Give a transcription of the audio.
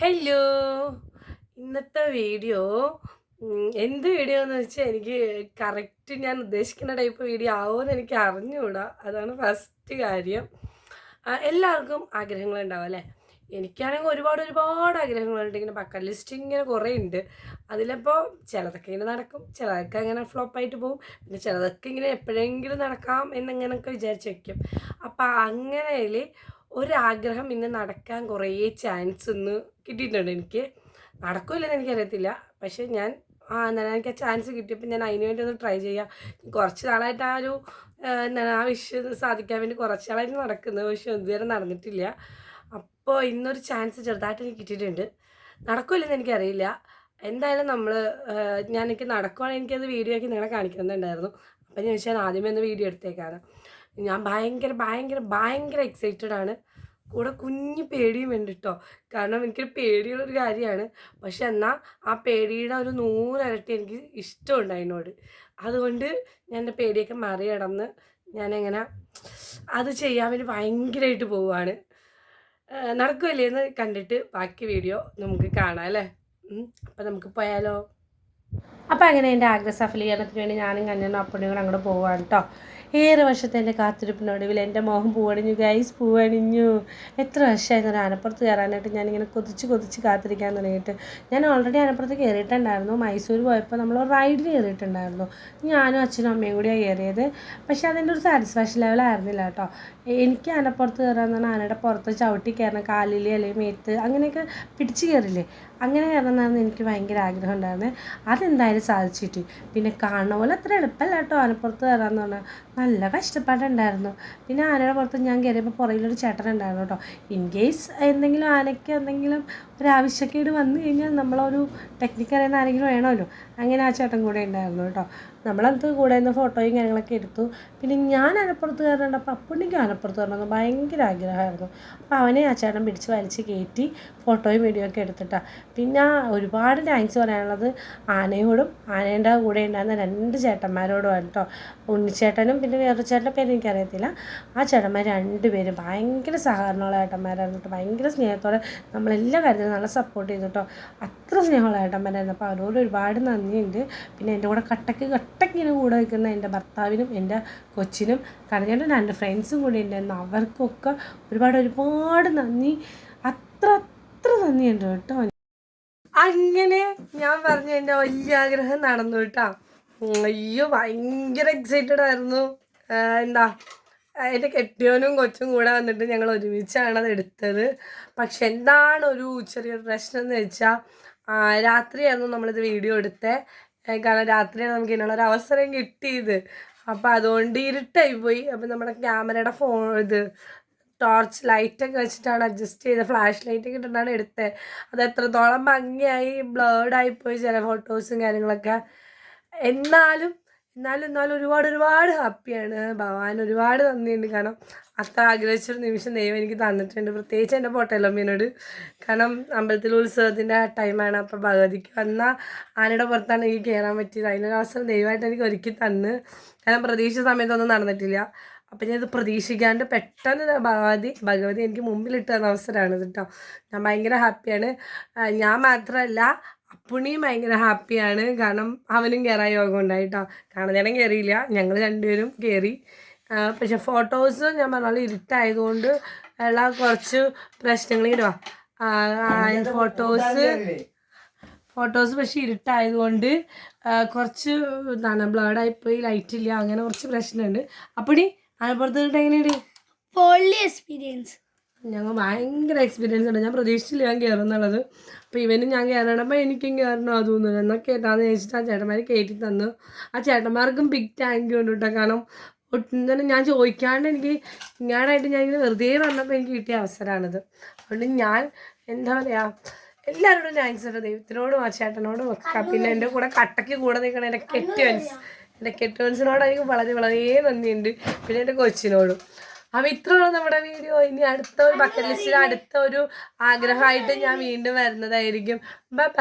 Hello, ഇന്നത്തെ video എന്ത് video എന്ന് വെച്ചാൽ എനിക്ക് കറക്റ്റ് ഞാൻ ഉദ്ദേശിക്കുന്ന ടൈപ്പ് വീഡിയോ ആവുമെന്ന് എനിക്ക് അറിഞ്ഞുകൂടാ. അതാണ് ഫസ്റ്റ് കാര്യം. എല്ലാവർക്കും ആഗ്രഹങ്ങളുണ്ടാവും അല്ലേ? എനിക്കാണെങ്കിൽ ഒരുപാട് ആഗ്രഹങ്ങളുണ്ട്. ഇങ്ങനെ ബക്കറ്റ് ലിസ്റ്റ് ഇങ്ങനെ കുറേ ഉണ്ട്. അതിലിപ്പോൾ ചിലതൊക്കെ ഇങ്ങനെ നടക്കും, ചിലതൊക്കെ അങ്ങനെ ഫ്ലോപ്പായിട്ട് പോകും, പിന്നെ ചിലതൊക്കെ ഇങ്ങനെ എപ്പോഴെങ്കിലും നടക്കാം എന്നിങ്ങനെയൊക്കെ വിചാരിച്ച് വയ്ക്കും. അപ്പം അങ്ങനെയിൽ ഒരാഗ്രഹം ഇന്ന് നടക്കാൻ കുറേ ചാൻസ് ഇന്ന് കിട്ടിയിട്ടുണ്ട്. എനിക്ക് നടക്കില്ലെന്ന് എനിക്കറിയത്തില്ല, പക്ഷേ എന്താണ് എനിക്ക് ആ ചാൻസ് കിട്ടിയപ്പോൾ ഞാൻ അതിന് വേണ്ടി ഒന്ന് ട്രൈ ചെയ്യാം. കുറച്ച് നാളായിട്ട് ആ വിഷയം സാധിക്കാൻ വേണ്ടി കുറച്ച് നാളായിട്ട് നടക്കുന്നത്, പക്ഷെ ഇതുവരെ നടന്നിട്ടില്ല. അപ്പോൾ ഇന്നൊരു ചാൻസ് ചെറുതായിട്ട് എനിക്ക് കിട്ടിയിട്ടുണ്ട്. നടക്കില്ലെന്ന് എനിക്കറിയില്ല. എന്തായാലും എനിക്ക് നടക്കുവാണെങ്കിൽ എനിക്കത് വീഡിയോ ആക്കി നിങ്ങളെ കാണിക്കുന്നുണ്ടായിരുന്നു. അപ്പം ഞാൻ ചോദിച്ചാൽ ആദ്യമേ ഒന്ന് വീഡിയോ എടുത്തേക്കാണ്. ഞാൻ ഭയങ്കര എക്സൈറ്റഡ് ആണ്. കൂടെ കുഞ്ഞു പേടിയും ഉണ്ട് കേട്ടോ. കാരണം എനിക്കൊരു പേടിയുള്ളൊരു കാര്യമാണ്. പക്ഷെ എന്നാൽ ആ പേടിയുടെ ഒരു 100 ഇരട്ടി എനിക്ക് ഇഷ്ടമുണ്ട് അതിനോട്. അതുകൊണ്ട് ഞാൻ എൻ്റെ പേടിയൊക്കെ മറികടന്ന് ഞാനെങ്ങനെ അത് ചെയ്യാൻ വേണ്ടി ഭയങ്കരമായിട്ട് പോവുകയാണ്. നടക്കുമല്ലേ എന്ന് കണ്ടിട്ട് ബാക്കി വീഡിയോ നമുക്ക് കാണാം അല്ലേ? അപ്പം നമുക്ക് പോയാലോ? അപ്പം അങ്ങനെ എൻ്റെ ആഗ്രഹ സഫലീകരണത്തിന് വേണ്ടി ഞാനും കഞ്ഞനും അപ്പണിയും കൂടെ അങ്ങോട്ട് പോവുകയാണ് കേട്ടോ. ഏറെ വർഷത്തെ എൻ്റെ കാത്തിരിപ്പിനൊടുവിൽ എൻ്റെ മോഹം പൂവണിഞ്ഞു ഗൈസ്, പൂവണിഞ്ഞു. എത്ര വർഷമായിരുന്നു ഒരു ആനപ്പുറത്ത് കയറാനായിട്ട് ഞാനിങ്ങനെ കൊതിച്ച് കാത്തിരിക്കാൻ തുടങ്ങിയിട്ട്. ഞാൻ ഓൾറെഡി ആനപ്പുറത്ത് കയറിയിട്ടുണ്ടായിരുന്നു. മൈസൂർ പോയപ്പോൾ നമ്മൾ റൈഡിൽ കയറിയിട്ടുണ്ടായിരുന്നു. ഞാനും അച്ഛനും അമ്മയും കൂടിയാണ് കയറിയത്. പക്ഷേ അതിൻ്റെ ഒരു സാറ്റിസ്ഫാക്ഷൻ ലെവലായിരുന്നില്ല കേട്ടോ. എനിക്ക് ആനപ്പുറത്ത് കയറാമെന്ന് പറഞ്ഞാൽ ആനയുടെ പുറത്ത് ചവിട്ടി കയറണം, കാലിൽ അല്ലെങ്കിൽ മേത്ത് അങ്ങനെയൊക്കെ പിടിച്ച് കയറില്ലേ, അങ്ങനെ കയറണമെന്നായിരുന്നു എനിക്ക് ഭയങ്കര ആഗ്രഹം ഉണ്ടായിരുന്നത്. അതെന്തായാലും സാധിച്ചിട്ട്. പിന്നെ കാണുന്ന പോലെ അത്ര എളുപ്പമല്ല കേട്ടോ ആനപ്പുറത്ത് കയറാമെന്ന് പറഞ്ഞാൽ. നല്ല കഷ്ടപ്പാടുണ്ടായിരുന്നു. പിന്നെ ആനയുടെ പുറത്ത് ഞാൻ കയറിയപ്പോൾ പുറകിലൊരു ചേട്ടനുണ്ടായിരുന്നു കേട്ടോ. ഇൻ കേസ് എന്തെങ്കിലും ആനയ്ക്ക് എന്തെങ്കിലും ഒരാവശ്യക്കേട് വന്നു കഴിഞ്ഞാൽ നമ്മളൊരു ടെക്നിക്ക് അറിയുന്ന ആരെങ്കിലും വേണമല്ലോ. അങ്ങനെ ആ ചേട്ടൻ കൂടെ ഉണ്ടായിരുന്നു കേട്ടോ. നമ്മളത് കൂടെ നിന്ന് ഫോട്ടോയും കാര്യങ്ങളൊക്കെ എടുത്തു. പിന്നെ ഞാൻ ആനപ്പുറത്ത് കയറേണ്ടപ്പോൾ അപ്പുണ്ണിക്ക് ആനപ്പുറത്ത് കയറണമെന്ന് ഭയങ്കര ആഗ്രഹമായിരുന്നു. അപ്പോൾ അവനെ ആ ചേട്ടൻ പിടിച്ച് വലിച്ച് കയറ്റി ഫോട്ടോയും വീഡിയോ ഒക്കെ എടുത്തിട്ടാണ്. പിന്നെ ഒരുപാട് താങ്ക്സ് പറയാനുള്ളത് ആനയോടും ആനേൻ്റെ കൂടെ ഉണ്ടായിരുന്ന 2 ചേട്ടന്മാരോടുമാണ് കേട്ടോ. ഉണ്ണിച്ചേട്ടനും പിന്നെ വേറൊരു ചേട്ടൻ്റെ പേര് എനിക്കറിയത്തില്ല. ആ ചേട്ടന്മാർ 2 പേരും ഭയങ്കര സഹകരണമുള്ള ചേട്ടന്മാരായിരുന്നു കേട്ടോ. ഭയങ്കര സ്നേഹത്തോടെ നമ്മളെല്ലാ കാര്യത്തിലും നല്ല സപ്പോർട്ട് ചെയ്തു കേട്ടോ. അത്ര സ്നേഹമുള്ള ചേട്ടന്മാരായിരുന്നു. അപ്പോൾ അവരോട് ഒരുപാട് നന്ദിയുണ്ട്. പിന്നെ എൻ്റെ കൂടെ കട്ടക്കിങ്ങനെ കൂടെ നിൽക്കുന്ന എൻ്റെ ഭർത്താവിനും എൻ്റെ കൊച്ചിനും കടഞ്ഞേട്ടൻ 2 ഫ്രണ്ട്സും കൂടി ഉണ്ടായിരുന്നു. അവർക്കൊക്കെ ഒരുപാട് നന്ദി. അത്ര നന്ദിയുണ്ട് കേട്ടോ. അങ്ങനെ ഞാൻ പറഞ്ഞ എൻ്റെ വലിയ ആഗ്രഹം നടന്നു കേട്ടോ. അയ്യോ, ഭയങ്കര എക്സൈറ്റഡ് ആയിരുന്നു. എൻ്റെ കെട്ടിയോനും കൊച്ചും കൂടെ വന്നിട്ട് ഞങ്ങൾ ഒരുമിച്ചാണ് അത് എടുത്തത്. പക്ഷെ എന്താണ് ഒരു ചെറിയൊരു പ്രശ്നം എന്ന് വെച്ചാൽ, രാത്രിയായിരുന്നു നമ്മളിത് വീഡിയോ എടുത്തത്. കാരണം രാത്രിയാണ് നമുക്ക് ഇതിനുള്ളൊരു അവസരം കിട്ടിയത്. അപ്പോൾ അതുകൊണ്ട് ഇരുട്ടായിപ്പോയി. അപ്പോൾ നമ്മുടെ ക്യാമറയുടെ ടോർച്ച് ലൈറ്റൊക്കെ വെച്ചിട്ടാണ് അഡ്ജസ്റ്റ് ചെയ്ത്, ഫ്ലാഷ് ലൈറ്റൊക്കെ ഇട്ടിട്ടാണ് എടുത്തത്. അത് എത്രത്തോളം ഭംഗിയായി ബ്ലേർഡായിപ്പോയി ചില ഫോട്ടോസും കാര്യങ്ങളൊക്കെ. എന്നാലും ഒരുപാട് ഹാപ്പിയാണ്. ഭഗവാൻ ഒരുപാട് നന്ദിയുണ്ട്. കാരണം അത്ര ആഗ്രഹിച്ചൊരു നിമിഷം ദൈവം എനിക്ക് തന്നിട്ടുണ്ട്. പ്രത്യേകിച്ച് എൻ്റെ പോട്ടേലമ്മേനോട്. കാരണം അമ്പലത്തിൽ ഉത്സവത്തിൻ്റെ ടൈമാണ്. അപ്പോൾ ഭഗവതിക്ക് വന്ന ആനയുടെ പുറത്താണ് എനിക്ക് കയറാൻ പറ്റിയത്. അതിനൊരു അവസരം ദൈവമായിട്ട് എനിക്ക് ഒരുക്കി തന്ന്. കാരണം പ്രതീക്ഷിച്ച സമയത്തൊന്നും നടന്നിട്ടില്ല. അപ്പം ഞാനത് പ്രതീക്ഷിക്കാണ്ട് പെട്ടെന്ന് ഭഗവതി എനിക്ക് മുമ്പിലിട്ട് തന്ന അവസരമാണ് കേട്ടോ. ഞാൻ ഭയങ്കര ഹാപ്പിയാണ്. ഞാൻ മാത്രമല്ല, അപ്പുണ്ണിയും ഭയങ്കര ഹാപ്പിയാണ്. കാരണം അവനും കയറാൻ യോഗം ഉണ്ടായിട്ടോ. കാണാൻ കയറിയില്ല, ഞങ്ങൾ 2 പേരും കയറി. പക്ഷെ ഫോട്ടോസ് ഞാൻ പറഞ്ഞാൽ ഇരുട്ടായതുകൊണ്ട് ഉള്ള കുറച്ച് പ്രശ്നങ്ങൾ ഇടുക. ഫോട്ടോസ് പക്ഷേ ഇരുട്ടായതുകൊണ്ട് കുറച്ച് ബ്ലേഡായിപ്പോയി, ലൈറ്റില്ല, അങ്ങനെ കുറച്ച് പ്രശ്നമുണ്ട്. അപ്പടി ആനപ്പുറത്ത് എങ്ങനെയുണ്ട്? പൊള്ളി എക്സ്പീരിയൻസ്. ഞങ്ങൾ ഭയങ്കര എക്സ്പീരിയൻസ് ഉണ്ട്. ഞാൻ പ്രതീക്ഷിച്ചില്ല ഞാൻ കയറുന്നുള്ളത്. അപ്പോൾ ഇവനും ഞാൻ കയറണപ്പോൾ എനിക്കും കയറണം അതൊന്നുമില്ല. എന്നാൽ കേട്ടാന്ന് ചോദിച്ചിട്ട് ആ ചേട്ടന്മാർ കയറ്റി തന്നു. ആ ചേട്ടന്മാർക്കും ബിഗ് താങ്ക് യു ഉണ്ട് കേട്ടോ. കാരണം ഒട്ടും തന്നെ ഞാൻ ചോദിക്കാണ്ട് ഞാനായിട്ട് ഞാനിങ്ങനെ വെറുതെ വന്നപ്പോൾ എനിക്ക് കിട്ടിയ അവസരമാണിത്. അതുകൊണ്ട് ഞാൻ എല്ലാവരോടും താങ്ക്സ് ഉണ്ട്. ദൈവത്തിനോടും ആ ചേട്ടനോടും ഒക്കെ. പിന്നെ എൻ്റെ കൂടെ കട്ടയ്ക്ക് കൂടെ നിൽക്കണം എൻ്റെ കെട്ടിയോൻസിനോട് എനിക്ക് വളരെ നന്ദിയുണ്ട്. പിന്നെ എൻ്റെ കൊച്ചിനോടും. അപ്പോൾ ഇത്രയുള്ള നമ്മുടെ വീഡിയോ. ഇനി അടുത്ത ഒരു ബക്കറ്റ് ലിസ്റ്റിൽ അടുത്ത ഒരു ആഗ്രഹമായിട്ട് ഞാൻ വീണ്ടും വരുന്നതായിരിക്കും. ബൈ.